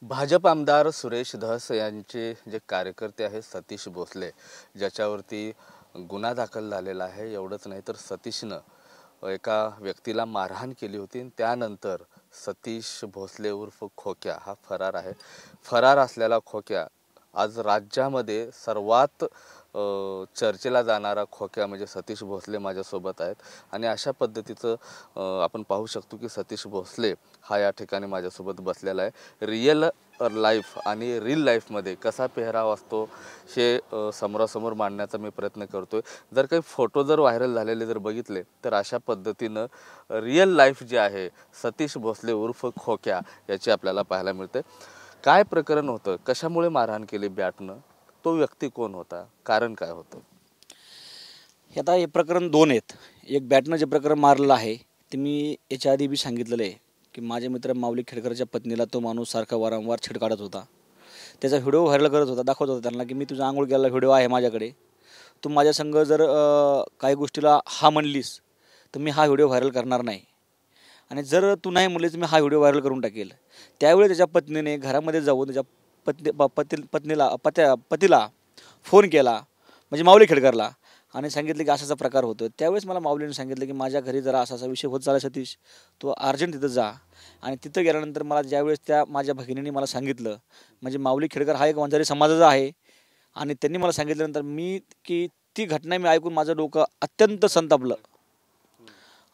भाजप आमदार सुरेश धस यांचे जे कार्यकर्ते आहेत सतीश भोसले, ज्याच्यावरती गुन्हा दाखल झालेला आहे. एवढंच नाही तर सतीशनं एका व्यक्तीला मारहाण केली होती. त्यानंतर सतीश भोसले उर्फ खोक्या हा फरार आहे. फरार असलेला खोक्या आज राज्यामध्ये सर्वात चर्चेला जाणारा खोक्या म्हणजे सतीश भोसले माझ्यासोबत आहेत. आणि अशा पद्धतीचं आपण पाहू शकतो की सतीश भोसले हा या ठिकाणी माझ्यासोबत बसलेला आहे. रिअल लाईफ आणि रील लाईफमध्ये कसा पेहराव असतो हे समोरासमोर मांडण्याचा मी प्रयत्न करतोय. जर काही फोटो जर व्हायरल झालेले जर बघितले तर अशा पद्धतीनं रिअल लाईफ जे आहे सतीश भोसले उर्फ खोक्या याची आपल्याला पाहायला मिळते. काय प्रकरण होतं, कशामुळे मारहाण केली बॅटनं, तो व्यक्ती कोण होता, कारण काय होतं? आता हे प्रकरण दोन आहेत. एक बॅटनं जे प्रकरण मारलेलं आहे ते मी याच्या आधी बी सांगितलेलं आहे की माझे मित्र माऊली खेडकरच्या पत्नीला तो माणूस सारखा वारंवार छेड काढत होता. त्याचा व्हिडिओ व्हायरल करत होता, दाखवत होता त्यांना की मी तुझा आंघोळ केलेला व्हिडिओ आहे माझ्याकडे, तू माझ्या संग जर काही गोष्टीला हा म्हणलीस तर मी हा व्हिडिओ व्हायरल करणार नाही, आणि जर तू नाही म्हणलीस मी हा व्हिडिओ व्हायरल करून टाकेल. त्यावेळी त्याच्या पत्नीने घरामध्ये जाऊन त्याच्या पतीला फोन केला, म्हणजे माऊली खेडकरला, आणि सांगितलं की असाचा प्रकार होतो. त्यावेळेस मला माऊलीने सांगितलं की माझ्या घरी जरा असा विषय होत चालला सतीश, तू अर्जंट तिथं जा. आणि तिथं गेल्यानंतर मला ज्यावेळेस त्या माझ्या भगिनीने मला सांगितलं, म्हणजे माऊली खेडकर हा एक वंजारी समाजाचा आहे, आणि त्यांनी मला सांगितल्यानंतर की ती घटना मी ऐकून माझं डोकं अत्यंत संतापलं.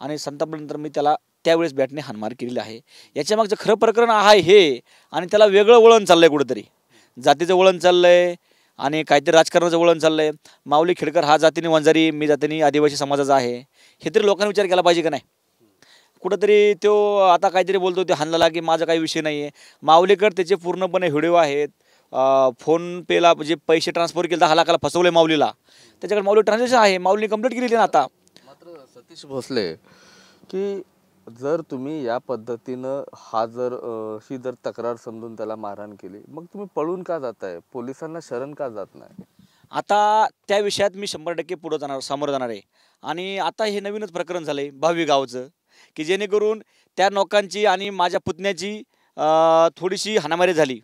आणि संतापल्यानंतर मी त्याला त्यावेळेस बॅटने हाणमार केलेली आहे. याच्या मागचं खरं प्रकरण आहे हे, आणि त्याला वेगळं वळण चाललं आहे, कुठंतरी जातीचं वळण चाललं आहे आणि काहीतरी राजकारणाचं वळण चाललं आहे. माऊली खेडकर हा जातीने वंजारी, मी जातीने आदिवासी समाजाचा आहे, हे तरी लोकांनी विचार केला पाहिजे का नाही? कुठंतरी तो आता काहीतरी बोलतो ते हाणला की माझा काही विषय नाही आहे. माऊलीकर त्याचे पूर्णपणे व्हिडिओ आहेत. फोनपेला जे पैसे ट्रान्सफर केले 10 लाखाला फसवले माऊलीला, त्याच्याकडे माऊली ट्रान्झॅक्शन आहे, माऊलीने कंप्लीट केलेली ना. आता मात्र सतीश भोसले की जर तुम्ही या पद्धतीनं ही जर तक्रार समजून त्याला मारहाण केली, मग तुम्ही पळून का जाताय, पोलिसांना शरण का जात नाही? आता त्या विषयात मी 100% पुढं जाणार, समोर जाणार आहे. आणि आता हे नवीनच प्रकरण झालं आहे भावी गावचं, की जेणेकरून त्या लोकांची आणि माझ्या पुतण्याची थोडीशी हाणामारी झाली.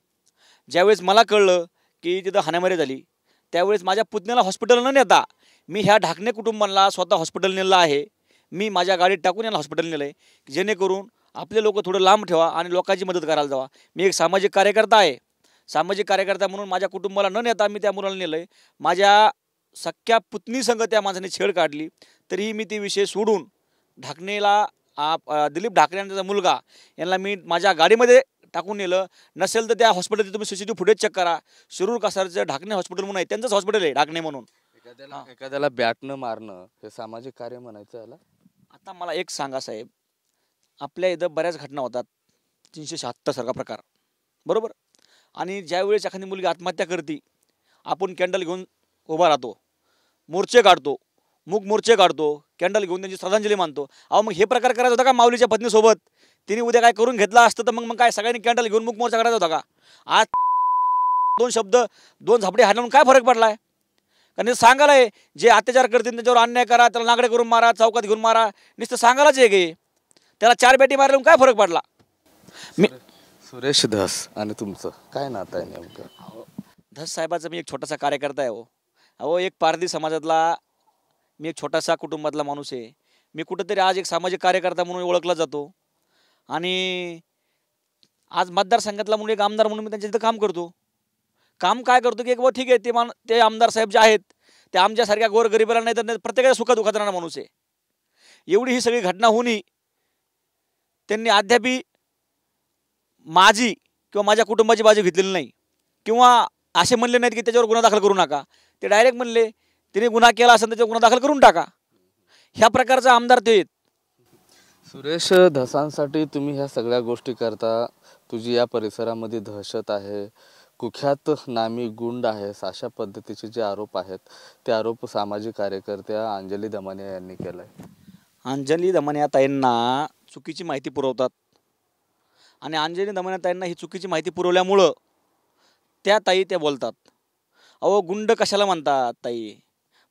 ज्यावेळेस मला कळलं की तिथं हाणामारी झाली, त्यावेळेस माझ्या पुतण्याला हॉस्पिटल न नेता मी ह्या ढाकणे कुटुंबांना स्वतः हॉस्पिटल नेलं आहे. मी माझ्या गाडीत टाकून याला हॉस्पिटल नेलं आहे, जेणेकरून आपले लोक थोडं लांब ठेवा आणि लोकांची मदत करायला जावा. मी एक सामाजिक कार्यकर्ता आहे. सामाजिक कार्यकर्ता म्हणून माझ्या कुटुंबाला न नेता मी त्या मुलाला नेलं आहे. माझ्या सख्या पुतणीसंग त्या माणसाने छेड काढली, तरीही मी ती विषय सोडून ढाकणेला दिलीप ढाकणे आणि त्याचा मुलगा यांना मी माझ्या गाडीमध्ये टाकून नेलं. नसेल तर त्या हॉस्पिटलचे तुम्ही CCTV फुटेज चेक करा. शिरूर कासारचं ढाकणे हॉस्पिटल म्हणून आहे, त्यांचंच हॉस्पिटल आहे ढाकणे म्हणून. एखाद्याला बॅटनं मारणं हे सामाजिक कार्य म्हणायचं याला? आता मला एक सांगा साहेब, आपल्या इथं बऱ्याच घटना होतात, 376 सारखा प्रकार, बरोबर? आणि ज्यावेळेस एखादी मुलगी आत्महत्या करते, आपण कॅन्डल घेऊन उभा राहतो, मोर्चे काढतो, मूक मोर्चे काढतो, कॅन्डल घेऊन त्यांची श्रद्धांजली मानतो. अहो मग हे प्रकार करायचा होता का माऊलीच्या पत्नीसोबत? तिने उद्या काय करून घेतला असतं तर मग काय सगळ्यांनी कॅन्डल घेऊन मूक मोर्चा काढायचा होता का? आज 2 शब्द 2 झापडे हाणून काय फरक पडलाय? कारण सांगायला आहे, जे अत्याचार करतील त्यांच्यावर अन्याय करा, त्याला नागडे करून मारा, चौकात घेऊन मारा, नुसतं सांगायलाच आहे गे. त्याला 4 बॅटी मारल्यावर काय फरक पडला? सुरेश धस आणि तुमचं काय नातं आहे नेमकं? धस साहेबाचा मी एक छोटासा कार्यकर्ता आहे. अहो एक पारधी समाजातला मी एक छोटासा कुटुंबातला माणूस आहे. मी कुठंतरी आज एक सामाजिक कार्यकर्ता म्हणून ओळखला जातो, आणि आज मतदारसंघातला म्हणून एक आमदार म्हणून मी त्यांच्या तिथं काम करतो. काम काय करतो की एक ठीक आहे, ते आमदार साहेब जे आहेत ते आमच्यासारख्या गोरगरिबाला नाही तर प्रत्येकाच्या सुखादुखात राहणारा माणूस आहे. एवढी ही सगळी घटना होऊनही त्यांनी अद्यापही माझी किंवा माझ्या कुटुंबाची बाजू घेतलेली नाही, किंवा असे म्हणले नाहीत की त्याच्यावर गुन्हा दाखल करू नका. ते डायरेक्ट म्हणले तिने गुन्हा केला असेल त्याच्यावर गुन्हा दाखल करून टाका. ह्या प्रकारचा आमदार ते आहेत. सुरेश धसांसाठी तुम्ही ह्या सगळ्या गोष्टी करता, तुझी या परिसरामध्ये दहशत आहे, कुख्यात नामी गुंड आहेस, अशा पद्धतीचे जे आरोप आहेत ते आरोप सामाजिक कार्यकर्त्या अंजली दमानिया यांनी केलाय. अंजली दमानिया ताईंना चुकीची माहिती पुरवतात, आणि अंजली दमानिया ताईंना ही चुकीची माहिती पुरवल्यामुळं त्या बोलतात. अहो गुंड कशाला म्हणतात ताई?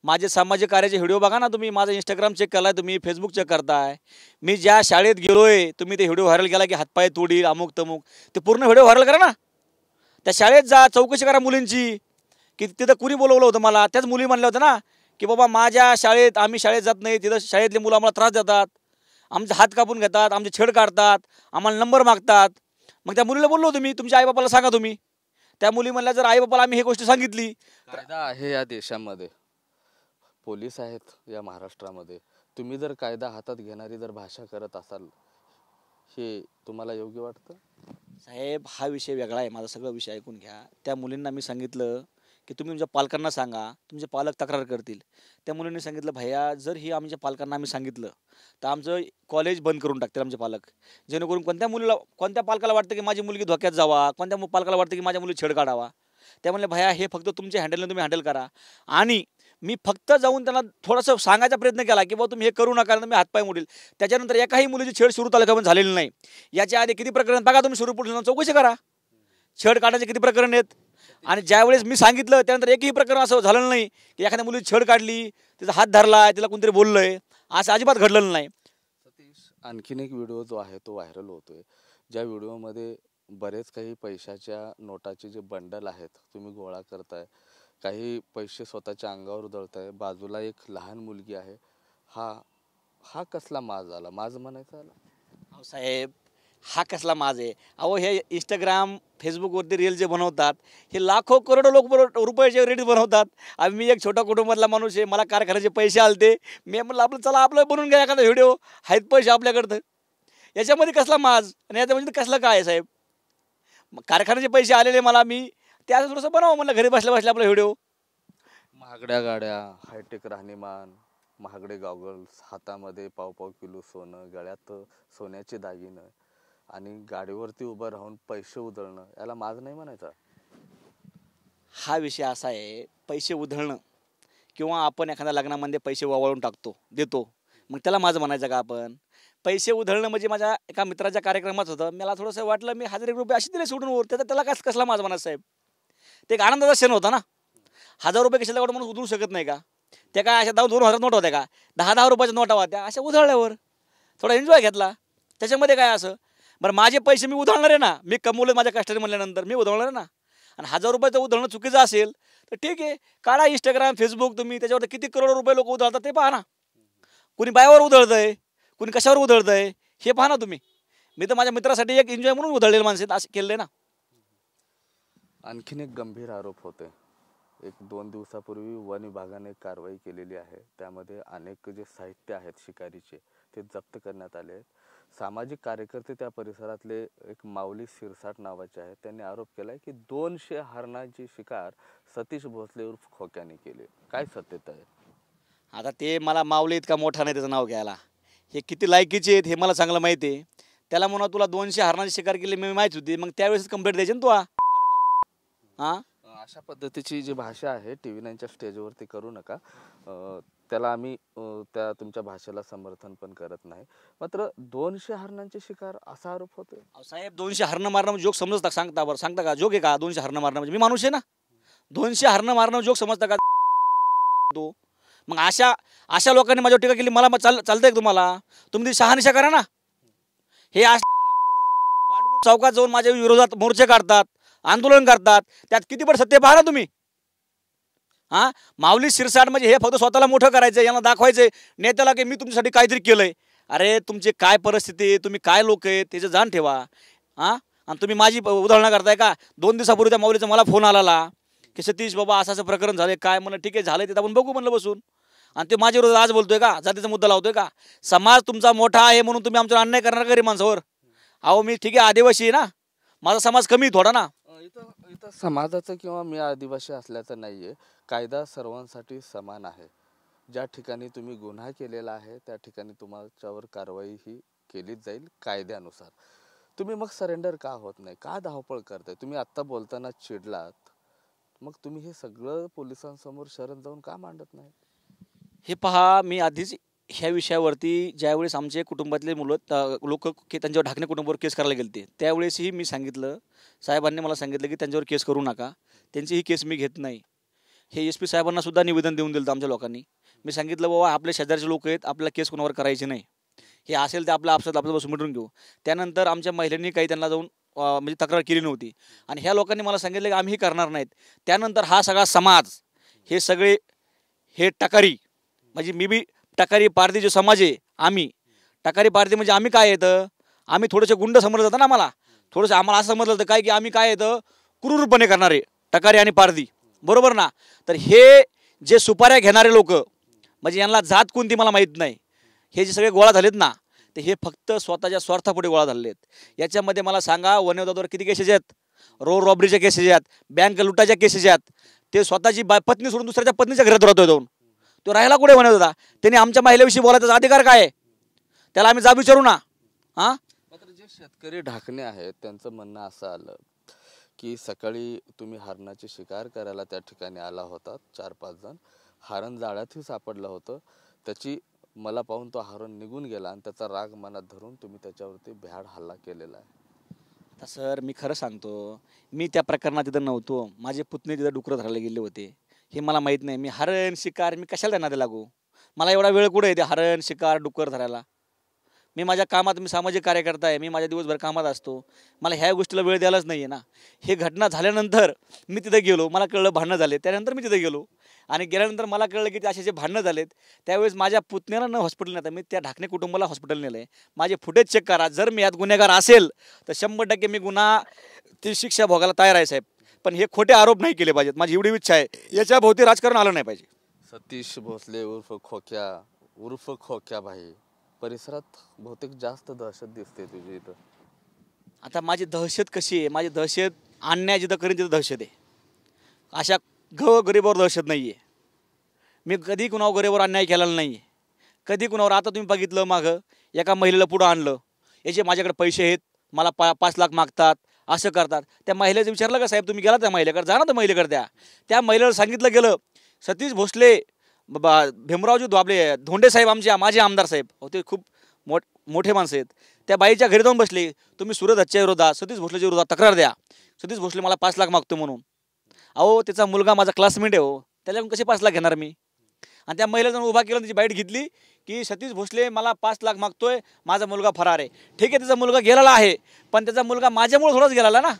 माझे सामाजिक कार्याचे व्हिडिओ बघा ना तुम्ही, माझा इंस्टाग्राम चेक केलाय तुम्ही, फेसबुक चेक करताय. मी ज्या शाळेत गेलोय तुम्ही ते व्हिडिओ व्हायरल केला की हातपाय तोडील अमुक तमुक, ते पूर्ण व्हिडिओ व्हायरल करा ना. त्या शाळेत जा, चौकशी करा मुलींची की तिथं कुणी बोलवलं होतं मला. त्याच मुली म्हणल्या होत्या ना की बाबा माझ्या शाळेत आम्ही शाळेत जात नाही, तिथं शाळेतली मुलं आम्हाला त्रास देतात, आमचे हात कापून घेतात, आमचे छेड काढतात, आम्हाला नंबर मागतात. मग त्या मुलीला बोललो होतो मी, तुमच्या आईबापाला सांगा तुम्ही. त्या मुली म्हणल्या जर आईबापाला आम्ही ही गोष्ट सांगितली. कायदा आहे या देशामध्ये, पोलीस आहेत या महाराष्ट्रामध्ये, तुम्ही जर कायदा हातात घेणारी जर भाषा करत असाल, हे तुम्हाला योग्य वाटतं? साहेब हा विषय वेगळा आहे, माझा सगळा विषय ऐकून घ्या. त्या मुलींना मी सांगितलं की तुम्ही तुमच्या पालकांना सांगा, तुमचे पालक तक्रार करतील. त्या मुलींनी सांगितलं भैया जर ही आमच्या पालकांना आम्ही सांगितलं तर आमचं कॉलेज बंद करून टाकतील आमचे पालक. जेणेकरून कोणत्या पालकाला वाटतं की माझी मुलगी धोक्यात जावा, कोणत्या पालकाला वाटतं की माझ्या मुली छेड काढावा. त्या म्हणले भैया हे फक्त तुमच्या हँडलने तुम्ही हँडल करा. आणि मी फक्त जाऊन त्यांना थोडंसं सांगायचा प्रयत्न केला की बाबा तुम्ही हे करू नका, मी हातपाय मोडील. त्याच्यानंतर एकाही मुलीची छेड शिरूर तालुक्यामध्ये झालेली नाही. याच्या आधी किती प्रकरण बघा तुम्ही, शिरूर पोलीस चौकशी करा, छेड काढण्याचे किती प्रकरण आहेत. आणि ज्यावेळेस मी सांगितलं त्यानंतर एकही प्रकरण असं झालं नाही की एखाद्या मुली छेड काढली, तिचा हात धरला, तिला कोणतरी बोललंय, असं अजिबात घडलेलं नाही. सतीश, आणखीन एक व्हिडिओ जो आहे तो व्हायरल होतोय, ज्या व्हिडिओमध्ये बरेच काही पैशाच्या नोटाचे जे बंडल आहेत तुम्ही गोळा करताय, काही पैसे स्वतःच्या अंगावर उधळताय, बाजूला एक लहान मुलगी आहे. हा हा कसला माज झाला, माज म्हणायचा आला? अहो साहेब हा कसला माज आहे? अहो हे इंस्टाग्राम फेसबुकवरती रील जे बनवतात हे लाखो करोडो रुपयाचे रील बनवतात. आणि मी एक छोटा कुटुंबातला माणूस आहे, मला कारखान्याचे पैसे आलते, मी म्हणलं आपलं चला आपलं बनवून घ्या एखादा व्हिडिओ, आहेत पैसे आपल्याकडं. याच्यामध्ये कसला माज आणि याच्यामध्ये कसलं काय आहे साहेब? कारखान्याचे पैसे आलेले मला, मी त्याचं थोडंसं बनवा म्हणलं घरी बसल्या बसल्या आपला व्हिडिओ. महागड्या गाड्या, हायटेक राहणीमान, महागडे गॉगल्स, हातामध्ये पाव पाव किलो सोनं, गळ्यात सोन्याचे दागिनं आणि गाडीवरती उभं राहून पैसे उधळणं, याला माज नाही म्हणायचा? हा विषय असा आहे, पैसे उधळणं किंवा आपण एखाद्या लग्नामध्ये पैसे वावळून टाकतो देतो, मग त्याला माझं म्हणायचं का आपण? पैसे उधळणं म्हणजे माझ्या एका मित्राच्या कार्यक्रमात होतं, मला थोडंसं वाटलं मी 1000 रुपये असे दिले सोडून वर, त्याला कसला माझं म्हणायचं साहेब? ते एक आनंदाचा क्षण होता ना. 1000 रुपये कशाला एवढं माणूस उधळू शकत नाही का? त्या काय अशा 2,000 नोट होत्या का? 10-10 रुपयाच्या नोटा होत्या, अशा उधळल्यावर थोडा एन्जॉय घेतला. त्याच्यामध्ये काय असं? बरं माझे पैसे मी उधळणार आहे ना, मी कमवले माझ्या कष्टाने म्हणल्यानंतर मी उधळणार आहे ना. आणि 1000 रुपयाचं उधळणं चुकीचं असेल तर ठीक आहे, काढा इंस्टाग्राम फेसबुक, तुम्ही त्याच्यावर किती करोड रुपये लोक उधळतात ते पहा ना. कुणी बायावर उधळतंय, कुणी कशावर उधळतंय हे पहा ना तुम्ही. मी तर माझ्या मित्रासाठी एक एन्जॉय म्हणून उधळलेलं माणसं असं केलं ना. आणखीन एक गंभीर आरोप होते. 1-2 दिवसापूर्वी वन विभागाने कारवाई केलेली आहे, त्यामध्ये अनेक जे साहित्य आहेत शिकारीचे ते जप्त करण्यात आले आहेत. सामाजिक कार्यकर्ते त्या परिसरातले एक माऊली शिरसाट नावाचे आहेत, त्यांनी आरोप केलाय की 200 हरणांची शिकार सतीश भोसले उर्फ खोक्याने केली. काय सत्यता आहे? आता ते मला माऊली इतका मोठा नाही त्याचं नाव घ्यायला, हे किती लायकीचे आहेत हे मला चांगलं माहिती आहे. त्याला म्हणा तुला 200 हरणाची शिकार केली मी माहीत होती, मग त्यावेळेस कंप्लेंट द्यायची ना तू. हां अशा पद्धतीची जी भाषा आहे TV9च्या स्टेजवरती करू नका. त्याला आम्ही त्या तुमच्या भाषेला समर्थन पण करत नाही. मात्र 200 हरणांची शिकार असा आरोप होतोय. साहेब 200 हरणं मारणं म्हणजे जोक समजता? सांगता बरं, सांगता का जोक आहे का 200 हरणं मारणं म्हणजे? मी माणूस आहे ना, 200 हरणं मारणं जोक समजता का तो? मग अशा लोकांनी माझ्यावर टीका केली, मला चालतंय तुम्हाला? तुम्ही शहानिशा करा ना. हे चौकात जाऊन माझ्या विरोधात मोर्चे काढतात, आंदोलन करतात, त्यात किती पण सत्य पहा ना तुम्ही. हां माऊली शिरसाट म्हणजे हे फक्त स्वतःला मोठं करायचं, यांना दाखवायचंय नेत्याला की मी तुमच्यासाठी काहीतरी केलंय. अरे तुमची काय परिस्थिती, तुम्ही काय लोक आहेत त्याचं जाण ठेवा. हां आणि तुम्ही माझी उदाहरणं करताय का? 2 दिवसापूर्वी त्या माऊलीचा मला फोन आला की सतीश बाबा असं प्रकरण झाले काय. म्हणलं ठीक आहे झालं ते आपण बघू म्हणलं बसून. आणि ते माझ्या विरोधात आज बोलतोय का? जातीचा मुद्दा लावतोय का? समाज तुमचा मोठा आहे म्हणून तुम्ही आमच्यावर अन्याय करणार गरीब माणसावर? अहो मी ठीक आहे आदिवासी आहे ना, माझा समाज कमी थोडा ना. इथं समाजाचं किंवा मी आदिवासी असल्याचं नाहीये. कायदा सर्वांसाठी समान आहे. ज्या ठिकाणी तुम्ही गुन्हा केलेला आहे त्या ठिकाणी तुमच्यावर कारवाई ही केलीच जाईल कायद्यानुसार. तुम्ही मग सरेंडर का होत नाही, का धावपळ करताय? तुम्ही आत्ता बोलताना चिडलात, मग तुम्ही हे सगळं पोलिसांसमोर शरण जाऊन का मांडत नाही? हे पहा, मी आधीच ह्या विषयावरती ज्यावेळेस आमचे कुटुंबातले मुलं लोक त्यांच्यावर ढाकणे कुटुंबावर केस करायला गेलते त्यावेळेसही मी सांगितलं, साहेबांनी मला सांगितलं की त्यांच्यावर केस करू नका, त्यांची ही केस मी घेत नाही. हे SP साहेबांना सुद्धा निवेदन देऊन दिलं आमच्या लोकांनी. मी सांगितलं बाबा आपले शेजारचे लोक आहेत, आपल्याला केस कोणावर करायची नाही, हे असेल ते आपल्या आपसात आपलं बसून मिटून घेऊ. त्यानंतर आमच्या महिलांनी काही त्यांना जाऊन म्हणजे तक्रार केली नव्हती. आणि ह्या लोकांनी मला सांगितलं की आम्ही हे करणार नाहीत. त्यानंतर हा सगळा समाज, हे सगळे हे टकारी, म्हणजे मी बी टकारी पारधी जो समाज आहे, आम्ही टकारी पारधी म्हणजे आम्ही काय येतं, आम्ही थोडेसे गुंड समजलं जातं ना. आम्हाला थोडंसं आम्हाला असं समजलं जातं काय की आम्ही काय येतं क्रूरपणे करणारे टकारी आणि पारधी, बरोबर ना. तर हे जे सुपाऱ्या घेणारे लोक, म्हणजे यांना जात कोणती मला माहीत नाही, हे जे सगळे गोळा झालेत ना, तर हे फक्त स्वतःच्या स्वार्थापुढे गोळा झालेले आहेत. याच्यामध्ये मला सांगा, वन्यविवादावर किती केसेस आहेत, रोड रॉबरीच्या केसेस आहेत, बँक लुटाच्या केसेस आहेत. ते स्वतःची पत्नी सोडून दुसऱ्याच्या पत्नीच्या घरात राहतोय जाऊन. तो राहायला कुठे वन्यविवादा? त्यांनी आमच्या महिलेविषयी बोलायचा अधिकार काय आहे? त्याला आम्ही जाब विचारू ना. हां, मात्र जे शेतकरी ढाकणे आहेत त्यांचं म्हणणं असं आलं की सकाळी तुम्ही हरणाची शिकार करायला त्या ठिकाणी आला होता, 4-5 जण. हरण जाळ्यातही सापडलं होतं. त्याची मला पाहून तो हरण निघून गेला आणि त्याचा राग मनात धरून तुम्ही त्याच्यावरती भ्याड हल्ला केलेला आहे. आता सर मी खरं सांगतो, मी त्या प्रकरणात तिथं नव्हतो. माझे पुतणे तिथं डुकरं धरायला गेले होते, हे मला माहीत नाही. मी हरण शिकार मी कशाला त्यांना ते लागू? मला एवढा वेळ कुठे येते हरण शिकार डुक्कर धरायला? मी माझ्या कामात, मी सामाजिक कार्यकर्ता आहे, मी माझ्या दिवसभर कामात असतो. मला ह्या गोष्टीला वेळ द्यायलाच नाही आहे ना. हे घटना झाल्यानंतर मी तिथे गेलो, मला कळलं भांडणं झाले, त्यानंतर मी तिथे गेलो. आणि गेल्यानंतर मला कळलं की ते असे जे भांडणं झालेत, त्यावेळेस माझ्या पुतण्याला न हॉस्पिटल नेता, मी त्या ढाकणे कुटुंबाला हॉस्पिटल नेलं आहे. माझे फुटेज चेक करा. जर मी यात गुन्हेगार असेल तर 100% मी गुन्हा ती शिक्षा भोगायला तयार आहे साहेब. पण हे खोटे आरोप नाही केले पाहिजेत. माझी एवढी इच्छा आहे, याच्या भोवती राजकारण आलं नाही पाहिजे. सतीश भोसले उर्फ खोक्या भाई, परिसरात बहुतेक जास्त दहशत दिसते तुझी इथं. आता माझी दहशत कशी आहे? माझी दहशत अन्याय जिथं करीन तिथं दहशत आहे. अशा गरीबावर दहशत नाही आहे. मी कधी कुणावर गरीबावर अन्याय केलेला नाही आहे. कधी कुणावर, आता तुम्ही बघितलं मागं एका महिलेला पुढं आणलं, याचे माझ्याकडे पैसे आहेत, मला 5 लाख मागतात, असं करतात. त्या महिलेचं विचारलं का साहेब, तुम्ही गेला त्या महिलेकडे? जा ना त्या महिलेकडे. त्या महिलेला सांगितलं गेलं, सतीश भोसले भीमरावजी आपले धोंडे साहेब, माझे आमदार साहेब, ते खूप मोठे माणसं आहेत, त्या बाईच्या घरी जाऊन बसले, तुम्ही सूरज हत्या विरोधात, सतीश भोसलेच्या विरोधात तक्रार द्या. सतीश भोसले मला 5 लाख मागतो म्हणून. अहो, त्याचा मुलगा माझा क्लासमेट आहे हो, त्याच्याकडून कसे 5 लाख घेणार मी? आणि त्या महिला जाऊन उभा केला, त्याची बाईट घेतली की सतीश भोसले मला 5 लाख मागतोय, माझा मुलगा फरार आहे. ठीक आहे, त्याचा मुलगा गेलेला आहे, पण त्याचा मुलगा माझ्यामुळे थोडाच गेला ना.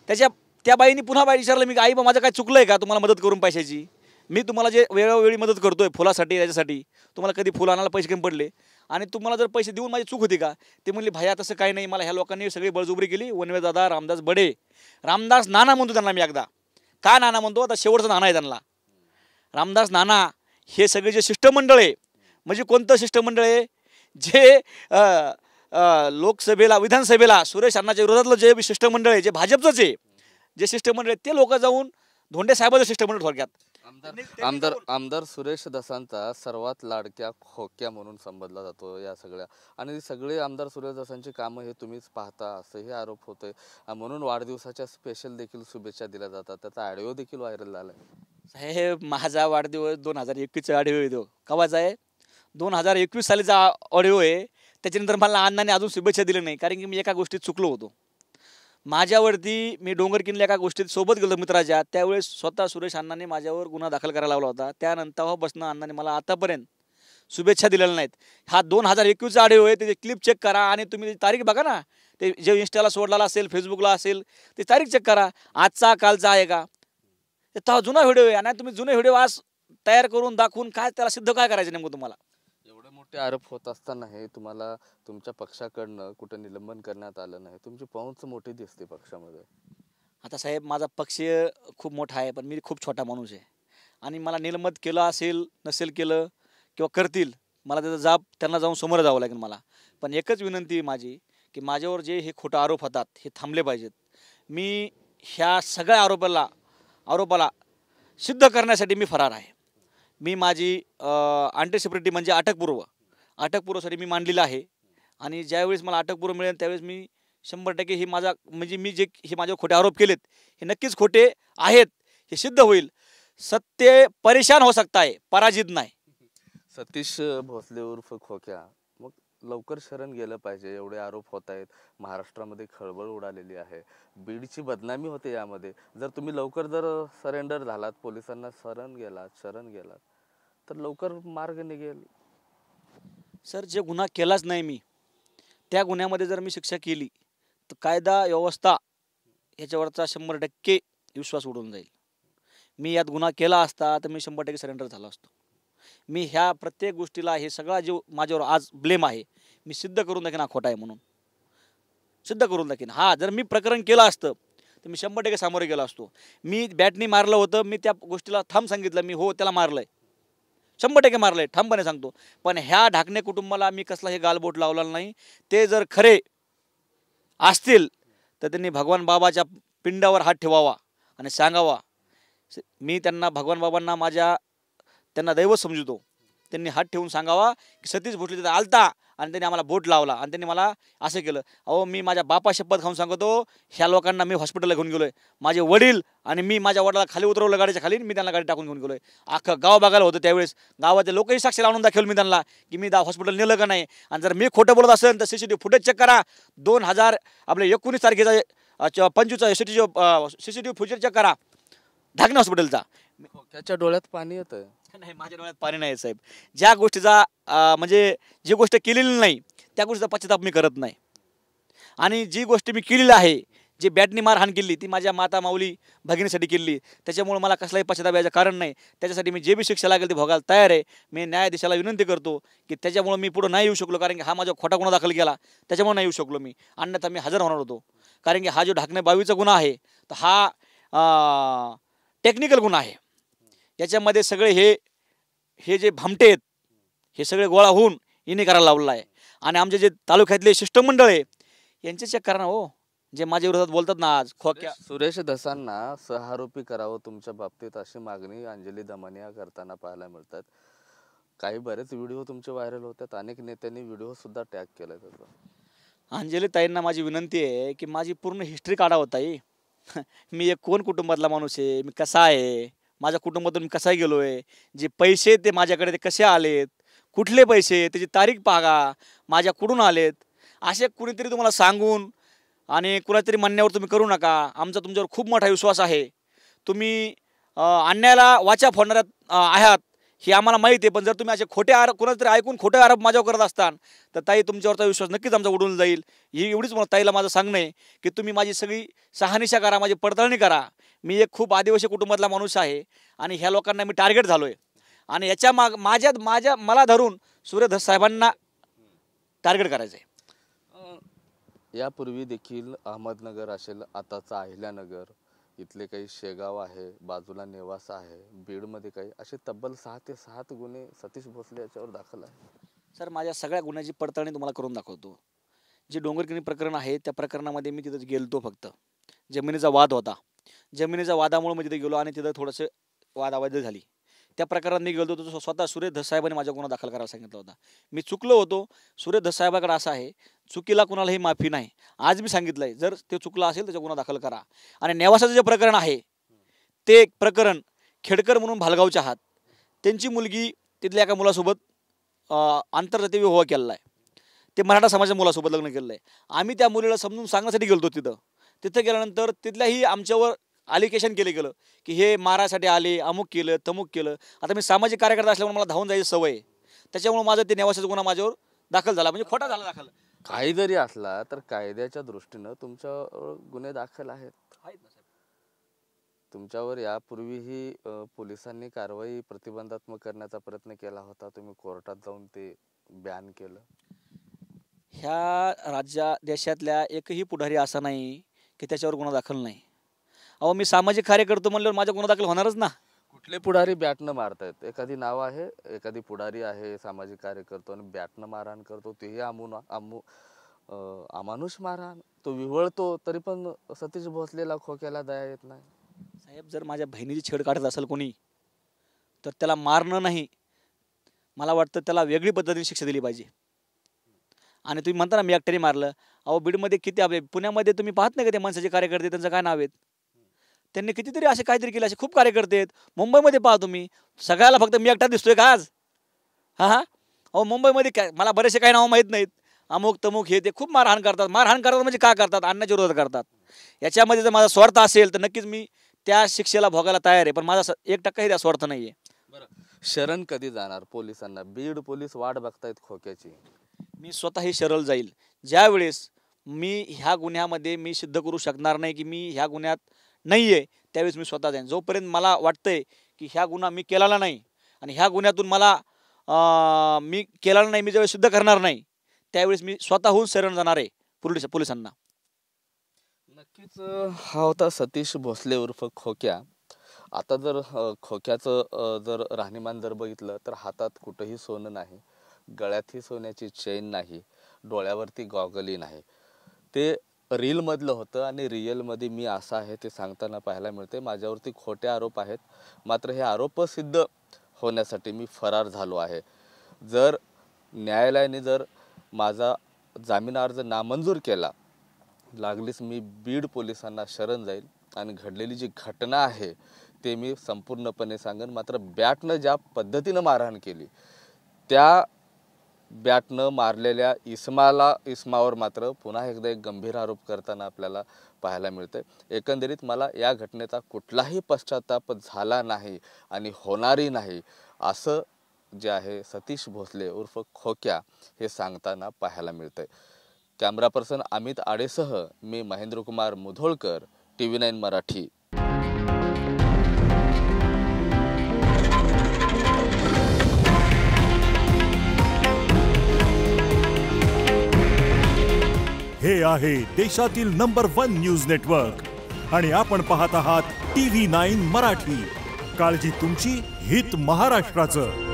त्या बाईने पुन्हा बाई विचारलं, मी आई बा माझं काय चुकलं आहे का तुम्हाला मदत करून पैशाची? मी तुम्हाला जे वेळोवेळी मदत करतोय फुलासाठी, याच्यासाठी, तुम्हाला कधी फुल आणायला पैसे कमी पडले आणि तुम्हाला जर पैसे देऊन माझी चूक होती का? ते म्हणले भाया तसं काही नाही, मला ह्या लोकांनी सगळी बळजुबरी केली. वनवे दादा, रामदास बडे, रामदास नाना म्हणतो त्यांना मी एकदा. का नाना म्हणतो? आता शेवटचं नाना आहे त्यांना, रामदास नाना. हे सगळे जे शिष्टमंडळ आहे, म्हणजे कोणतं शिष्टमंडळ आहे? जे लोकसभेला, विधानसभेला सुरेश अण्णाच्या विरोधातलं जे शिष्टमंडळ आहे, जे भाजपचंच आहे, जे शिष्टमंडळ आहे, ते लोक जाऊन धोंडे साहेबाचं शिष्टमंडळ थोडक्यात. आमदार सुरेश दसांचा सर्वात लाडक्या खोक्या म्हणून संबोधला जातो या सगळ्या, आणि सगळे आमदार सुरेश दसांची कामं हे तुम्हीच पाहता असंही आरोप होतोय. म्हणून वाढदिवसाच्या स्पेशल देखील शुभेच्छा दिल्या जातात. त्याचा ऑडिओ देखील व्हायरल झालाय. साहेब, माझा वाढदिवस 2021चा ऑडिओ आहे. तो कवाचा आहे? 2021 सालीचा ऑडिओ आहे. त्याच्यानंतर मला अण्णाने अजून शुभेच्छा दिल्या नाही, कारण की मी एका गोष्टीत चुकलो होतो. माझ्यावरती, मी डोंगर किनल्या एका गोष्टीत सोबत गेलो मित्राच्या, त्यावेळेस स्वतः सुरेश अण्णाने माझ्यावर गुन्हा दाखल करायला लावला होता. त्यानंतर बसणं अण्णाने मला आतापर्यंत शुभेच्छा दिलेल्या नाहीत. हा 2021चा ऑडिओ आहे, त्याची क्लिप चेक करा आणि तुम्ही तारीख बघा ना. ते जे इंस्टाला सोडलेला असेल, फेसबुकला असेल, ते तारीख चेक करा. आजचा कालचा आहे का? तो जुना व्हिडिओ आहे. आणि तुम्ही जुने व्हिडिओ आज तयार करून दाखवून काय त्याला सिद्ध काय करायचं नेमकं तुम्हाला? एवढे मोठे आरोप होत असताना हे तुम्हाला तुमच्या पक्षाकडनं कुठं निलंबन करण्यात आलं नाही. तुमची पहुंच मोठी दिसते पक्षामध्ये. आता साहेब, माझा पक्ष खूप मोठा आहे, पण मी खूप छोटा माणूस आहे. आणि मला निलंबित केलं असेल, नसेल केलं किंवा करतील, मला त्याचा जाब त्यांना जाऊन समोर जावं लागेल मला. पण एकच विनंती माझी, की माझ्यावर जे हे खोटं आरोप होतात हे थांबले पाहिजेत. मी ह्या सगळ्या आरोपाला सिद्ध करण्यासाठी मी फरार आहे. मी माझी अँटिसिपेटरी म्हणजे अटकपूर्वसाठी मी मांडलेलं आहे. आणि ज्यावेळेस मला अटकपूर्व मिळेल त्यावेळेस मी 100% हे माझा, म्हणजे मी जे हे माझ्यावर खोटे आरोप केलेत हे नक्कीच खोटे आहेत हे सिद्ध होईल. सत्य परेशान हो सकता है, पराजित नाही. सतीश भोसले उर्फ खोक्या, मग लवकर शरण गेलं पाहिजे. एवढे आरोप होत आहेत, महाराष्ट्रामध्ये खळबळ उडालेली आहे, बीडची बदनामी होते यामध्ये. जर तुम्ही लवकर सरेंडर झालात, पोलिसांना शरण गेलात तर लवकर मार्ग निघेल. सर, जे गुन्हा केलाच नाही मी, त्या गुन्ह्यामध्ये जर मी शिक्षा केली तर कायदा व्यवस्था ह्याच्यावरचा 100% विश्वास उडून जाईल. मी यात गुन्हा केला असता तर मी 100% सरेंडर झालो असतो. मी ह्या प्रत्येक गोष्टीला हे सगळा जो माझ्यावर आज ब्लेम आहे मी सिद्ध करून दाखीन हा खोटा आहे म्हणून सिद्ध करून दाखीन. हा जर मी प्रकरण केलं असतं तर मी 100% सामोरे गेलो असतो. मी बॅटनी मारलं होतं, मी त्या गोष्टीला थांब सांगितलं, मी हो त्याला मारलंय 100% मारलंय ठामपणे सांगतो. पण ह्या ढाकणे कुटुंबाला मी कसला हे गालबोट लावलेला नाही. ते जर खरे असतील तर त्यांनी भगवान बाबाच्या पिंडावर हात ठेवावा आणि सांगावा. मी त्यांना भगवान बाबांना त्यांना दैवत समजतो. त्यांनी हात ठेवून सांगावा की सतीश भोसले तिथं आलता आणि त्यांनी आम्हाला बोट लावला आणि त्यांनी मला असं केलं. अहो मी माझ्या बापा शपथ खाऊन सांगतो, ह्या लोकांना मी हॉस्पिटलला घेऊन गेलोय. माझे वडील आणि मी माझ्या वडिलाला खाली उतरवलं गाडीच्या खाली, मी त्यांना गाडी टाकून घेऊन गेलोय. अख्खं गाव बघायला होतं त्यावेळेस. गावाचे लोकही साक्षी लावून दाखवलं मी त्यांना की मी हॉस्पिटल नेलं का नाही. आणि जर मी खोटं बोलत असेल तर CCTV फुटेज चेक करा. 19 तारखेचा 25 CCTV फुटेज चेक करा ढाकणे हॉस्पिटलचा. खोक्याच्या डोळ्यात पाणी येतं. नाही, माझ्या डोळ्यात पाणी नाही साहेब. ज्या गोष्टीचा म्हणजे जी गोष्ट केलेली नाही त्या गोष्टीचा पश्चाताप मी करत नाही. आणि जी गोष्ट मी केलेली आहे, जी बॅटनी मारहाण केली ती माझ्या माता माऊली भगिनीसाठी केली. त्याच्यामुळे मला कसलाही पश्चाताप यायचं कारण नाही. त्याच्यासाठी मी जे बी शिक्षा लागेल ती भोगायला तयार आहे. मी न्यायाधीशाला विनंती करतो की त्याच्यामुळे मी पुढे नाही येऊ शकलो, कारण की हा माझा खोटा गुन्हा दाखल केला त्याच्यामुळे नाही येऊ शकलो मी. अन्यथा मी हजर होणार होतो. कारण की हा जो ढाकणे 22चा गुन्हा आहे तर हा टेक्निकल गुन्हा आहे. याच्यामध्ये सगळे हे जे भामटे आहेत हे सगळे गोळा होऊन हिने करायला लावलेला आहे. आणि आमचे जे तालुक्यातले शिष्टमंडळ आहे यांचे चेक करा ना हो, जे माझ्या विरोधात बोलतात ना आज खोक्या. सुरेश धसांना सहारोपी करावं तुमच्या बाबतीत अशी मागणी अंजली दमानिया करताना पाहायला मिळतात. काही बरेच व्हिडिओ तुमचे व्हायरल होतात. अनेक नेत्यांनी व्हिडिओ सुद्धा टॅग केलाय त्याचा. अंजली ताईंना माझी विनंती आहे की माझी पूर्ण हिस्ट्री काढा होता ही. मी एक कोण कुटुंबातला माणूस आहे, मी कसा आहे, माझ्या कुटुंबातून मी कसा गेलोय, जे पैसे ते माझ्याकडे ते कसे आलेत, कुठले पैसे त्याची तारीख पाहा, माझ्या कुठून आलेत. असे कुणीतरी तुम्हाला सांगून आणि कुणातरी म्हणण्यावर तुम्ही करू नका. आमचा तुमच्यावर खूप मोठा विश्वास आहे. तुम्ही अन्यायाला वाचा फोडणाऱ्या आहात हे आम्हाला माहिती आहे. पण जर तुम्ही असे खोटे आरोप कुणाला तरी ऐकून खोटे आरोप माझ्यावर करत असताल तर ताई तुमच्यावरचा विश्वास नक्कीच आमचा उडून जाईल. ही एवढीच मला ताईला माझं सांगणं आहे की तुम्ही माझी सगळी शहानिशा करा, माझी पडताळणी करा. मी एक खूप आदिवासी कुटुंबातला माणूस आहे आणि ह्या लोकांना मी टार्गेट झालो आहे. आणि याच्या मला धरून सुरेश धस साहेबांना टार्गेट करायचं आहे. यापूर्वी देखील अहमदनगर असेल, आताचा अहिल्यानगर, इथले काही शेगाव आहे, बाजूला नेवासा आहे, बीडमध्ये काही असे तब्बल 6 ते 7 गुन्हे सतीश भोसले याच्यावर दाखल आहे. सर माझ्या सगळ्या गुन्ह्याची पडताळणी तुम्हाला करून दाखवतो. जे डोंगरकिणी प्रकरण आहे त्या प्रकरणामध्ये मी तिथं गेलतो. फक्त जमिनीचा वाद होता. जमिनीच्या वादामुळे मी तिथे गेलो आणि तिथं थोडंसं वादावादी झाली. त्या प्रकारात मी गेलो होतो. स्वतः सुरेश धस साहेबांनी माझा गुन्हा दाखल करायला सांगितला होता. मी चुकलो होतो. सुरेश धस साहेबाकडे असं आहे, चुकीला कुणालाही माफी नाही. आज मी सांगितलंय जर ते चुकलं असेल त्याचा गुन्हा दाखल करा. आणि नेवासाचं जे प्रकरण आहे ते प्रकरण खेडकर म्हणून भालगावच्या आहात, त्यांची मुलगी तिथल्या एका मुलासोबत आंतरजातीय विवाह केलेला आहे. ते मराठा समाजाच्या मुलासोबत लग्न केलेलं आहे. आम्ही त्या मुलीला समजून सांगण्यासाठी गेलो तिथं गेल्यानंतर तिथल्याही आमच्यावर अलिगेशन केलं गेलं की हे मारासाठी आले, अमुक केलं तमुक केलं. आता मी सामाजिक कार्यकर्ता असल्यामुळे मला धावून जायची सवय आहे. त्याच्यामुळे माझं ते नेवासाचा गुन्हा माझ्यावर दाखल झाला, म्हणजे खोटा झाला दाखल. काही जरी असला तर कायद्याच्या दृष्टीनं तुमच्यावर गुन्हे दाखल आहेत. तुमच्यावर यापूर्वीही पोलिसांनी कारवाई प्रतिबंधात्मक करण्याचा प्रयत्न केला होता. तुम्ही कोर्टात जाऊन ते बॅन केलं. ह्या देशातल्या एकही पुढारी असा नाही की त्याच्यावर गुन्हा दाखल नाही. अहो मी सामाजिक कार्य करतो म्हणल्यावर माझा गुन्हा दाखल होणारच ना. कुठले पुढारी बॅटनं मारतायत? एखादी नाव आहे, एखादी पुढारी आहे, सामाजिक कार्य करतो आणि बॅटनं मारहाण करतो, तेही अमानुष मारहाण, तो विवळतो, तरी पण सतीश भोसलेला खोक्याला दया येत नाही. साहेब जर माझ्या बहिणीची छेड काढत असेल कोणी तर त्याला मारणं नाही, मला वाटतं त्याला वेगळी पद्धतीने शिक्षा दिली पाहिजे. आणि तुम्ही म्हणता ना मी एकट्याने मारलं, अहो बीडमध्ये किती आपले, पुण्यामध्ये तुम्ही पाहत नाही का ते मनसेचे कार्यकर्ते, त्यांचं काय नाव आहेत, त्यांनी कितीतरी असे काहीतरी केले, असे खूप कार्यकर्ते आहेत. मुंबईमध्ये पहा तुम्ही, सगळ्याला फक्त मी एकटा दिसतोय का आज? हां अहो मुंबईमध्ये काय, मला बरेचसे काही नावं माहीत नाहीत, अमुक तमुक हे ते खूप मारहाण करतात. मारहाण करतात म्हणजे काय करतात? अन्याच्या विरोधात करतात. याच्यामध्ये जर माझा स्वार्थ असेल तर नक्कीच मी त्या शिक्षेला भोगायला तयार आहे, पण माझा 1% त्या स्वार्थ नाही आहे. बरं, शरण कधी जाणार पोलिसांना? बीड पोलीस वाट बघतायत खोक्याची. मी स्वतःही शरण जाईल ज्या वेळेस मी ह्या गुन्ह्यामध्ये मी सिद्ध करू शकणार नाही की मी ह्या गुन्ह्यात नाही आहे, त्यावेळेस मी स्वतः जाईन. जोपर्यंत मला वाटतंय की ह्या गुन्हा मी केलेला नाही आणि ह्या गुन्ह्यातून मला मी केलेला नाही, मी ज्यावेळेस सिद्ध करणार नाही, त्यावेळेस मी स्वतःहून शरण जाणार आहे पोलिसांना. नक्कीच हा होता सतीश भोसले उर्फ खोक्या. आता जर खोक्याचं जर राहणीमान जर बघितलं तर हातात कुठंही सोनं नाही, गळ्यातही सोन्याची चेन नाही, डोळ्यावरती गॉगलही नाही. ते रीलमधलं होतं आणि रिअलमध्ये मी असं आहे ते सांगताना पाहायला मिळते. माझ्यावरती खोटे आरोप आहेत, मात्र हे आरोप सिद्ध होण्यासाठी मी फरार झालो आहे. जर न्यायालयाने जर माझा जामीन अर्ज नामंजूर केला, लागलीच मी बीड पोलिसांना शरण जाईल आणि घडलेली जी घटना आहे ते मी संपूर्णपणे सांगेन. मात्र बॅटनं ज्या पद्धतीनं मारहाण केली, त्या बॅटनं मारलेल्या इस्मावर मात्र पुन्हा एकदा एक गंभीर आरोप करताना आपल्याला पाहायला मिळते. एकंदरीत मला या घटनेचा कुठलाही पश्चाताप झाला नाही आणि होणारही नाही, असं जे आहे सतीश भोसले उर्फ खोक्या हे सांगताना पाहायला मिळतंय. कॅमेरा पर्सन अमित आडेसह मी महेंद्रकुमार मुधोळकर, TV9 मराठी. हे आहे देशातील नंबर 1 न्यूज नेटवर्क आणि आपण पाहत आहात TV9 मराठी. काळजी तुमची, हित महाराष्ट्राचं.